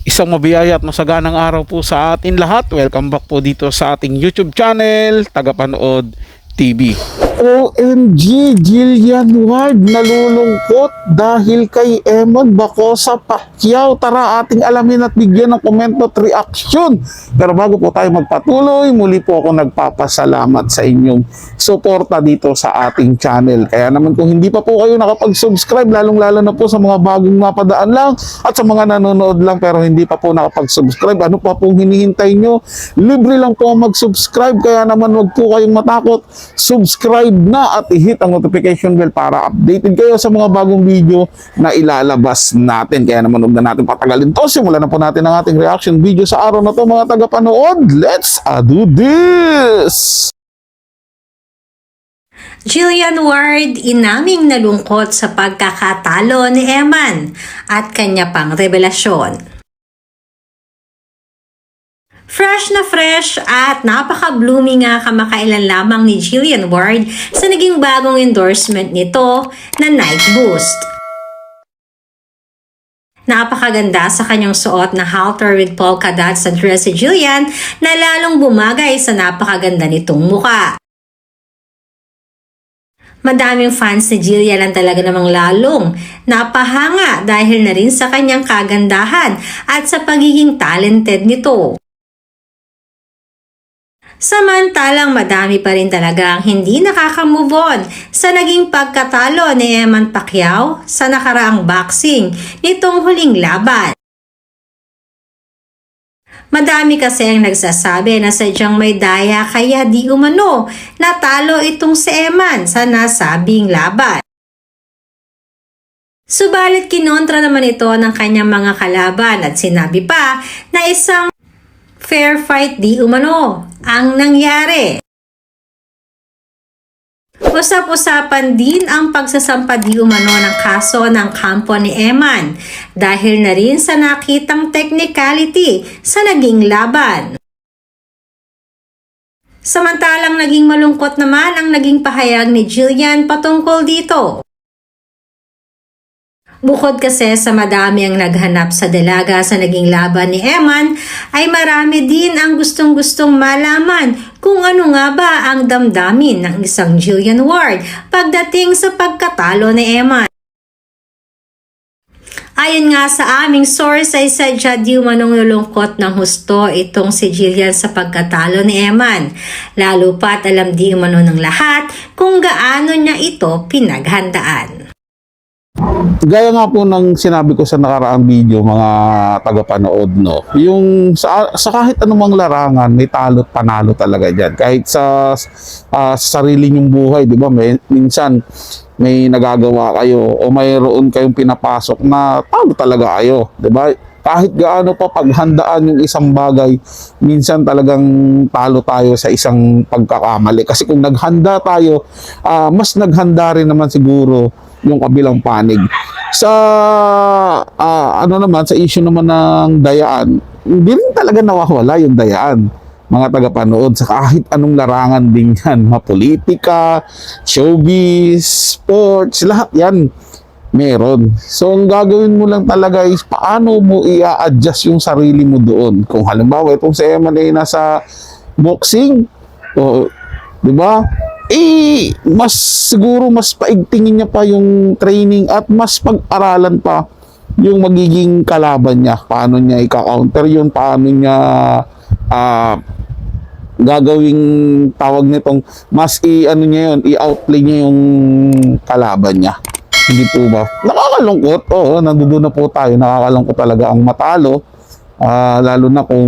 Isang mabiyaya at masaganang araw po sa atin lahat. Welcome back po dito sa ating YouTube channel, Tagapanood TV. OMG, Jillian Ward nalulungkot dahil kay Eman Bacosa Pacquiao. Tara ating alamin at bigyan ng komento at reaction. Pero bago po tayo magpatuloy, muli po ako nagpapasalamat sa inyong suporta dito sa ating channel. Kaya naman kung hindi pa po kayo nakapag-subscribe, lalong-lalo na po sa mga bagong mapadaan lang at sa mga nanonood lang pero hindi pa po nakapag-subscribe, ano pa pong hinihintay nyo? Libre lang po mag-subscribe, kaya naman wag po kayong matakot. Subscribe na at i-hit ang notification bell para updated kayo sa mga bagong video na ilalabas natin. Kaya naman huwag na natin patagalin to. Simulan na po natin ang ating reaction video sa araw na to, mga tagapanood. Let's do this! Jillian Ward inaming nalungkot sa pagkakatalo ni Eman at kanya pang revelasyon. Fresh na fresh at napaka-blooming nga kamakailan lamang ni Jillian Ward sa naging bagong endorsement nito na Night Boost. Napakaganda sa kanyang suot na halter with polka dots sa dress si Jillian na lalong bumagay sa napakaganda nitong muka. Madaming fans ni Jillian ang talaga namang lalong napahanga dahil na rin sa kanyang kagandahan at sa pagiging talented nito. Samantalang madami pa rin talaga ang hindi nakaka-move on sa naging pagkatalo ni Eman Pacquiao sa nakaraang boxing nitong huling laban. Madami kasi ang nagsasabi na sadyang may daya kaya di umano natalo itong si Eman sa nasabing laban. Subalit kinontra naman ito ng kanyang mga kalaban at sinabi pa na isang fair fight di umano ang nangyari. Usap-usapan din ang pagsasampa di umano ng kaso ng kampo ni Eman dahil na rin sa nakitang technicality sa naging laban. Samantalang naging malungkot naman ang naging pahayag ni Jillian patungkol dito. Bukod kasi sa madami ang naghanap sa dalaga sa naging laban ni Eman, ay marami din ang gustong-gustong malaman kung ano nga ba ang damdamin ng isang Jillian Ward pagdating sa pagkatalo ni Eman. Ayon nga sa aming source ay sadya di umanong nalungkot ng husto itong si Jillian sa pagkatalo ni Eman. Lalo pat alam di umano ng lahat kung gaano niya ito pinaghandaan. Gaya nga po ng sinabi ko sa nakaraang video, mga tagapanood, no, yung sa kahit anumang larangan may talo't panalo talaga dyan. Kahit sa sarili nyong buhay, di ba, minsan may nagagawa kayo o mayroon kayong pinapasok na talo talaga kayo, di ba? Kahit gaano pa paghandaan yung isang bagay, minsan talagang talo tayo sa isang pagkakamali. Kasi kung naghanda tayo, mas naghanda rin naman siguro yung kabilang panig. Sa ano naman, sa issue naman ng dayaan, hindi rin talaga nawawala yung dayaan, mga tagapanood, sa kahit anong larangan din yan, mapolitika, showbiz, sports, lahat yan meron. So ang gagawin mo lang talaga is paano mo i-adjust yung sarili mo doon. Kung halimbawa itong si Eman ay nasa boxing, o di ba, mas siguro mas paigtingin niya pa yung training at mas pag-aralan pa yung magiging kalaban niya. Paano niya i-counter yun, paano niya gagawing tawag nitong mas ano niya yun, i-outplay niya yung kalaban niya. Hindi po ba? Nakakalungkot. Oo, nandoon na po tayo. Nakakalungkot talaga ang matalo. Lalo na kung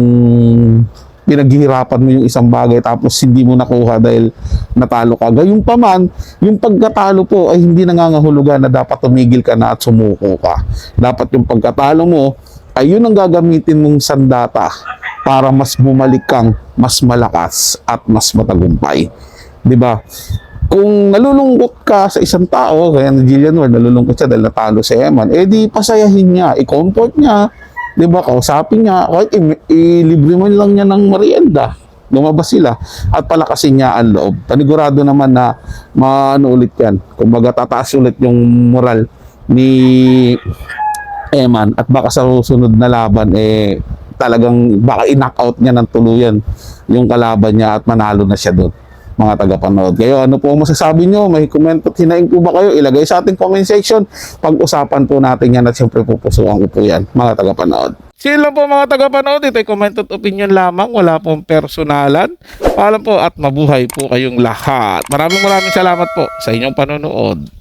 pinaghihirapan mo yung isang bagay tapos hindi mo nakuha dahil natalo ka. Gayun pa man, yung pagkatalo po ay hindi nangangahulugan na dapat tumigil ka na at sumuko ka. Dapat yung pagkatalo mo ay yun ang gagamitin mong sandata para mas bumalik kang mas malakas at mas matagumpay. Diba? Kung nalulungkot ka sa isang tao, kaya na Jillian Ward, nalulungkot siya dahil natalo si Eman, di pasayahin niya, i-comfort niya, di ba, kausapin niya, kahit ilibre mo lang niya ng merienda, lumabas sila, at palakasin niya ang loob. Panigurado naman na maano ulit yan. Kumbaga tataas ulit yung moral ni Eman, at baka sa susunod na laban talagang baka i-knock out niya ng tuluyan yung kalaban niya at manalo na siya doon, mga tagapanood. Kayo, ano po ang masasabi nyo? May comment at hinaing po ba kayo? Ilagay sa ating comment section. Pag-usapan po natin yan at siyempre pupusuan ko po yan, mga tagapanood. Sino lang po mga tagapanood, ito ay comment at opinion lamang, wala pong personalan. Paalam po at mabuhay po kayong lahat. Maraming salamat po sa inyong panonood.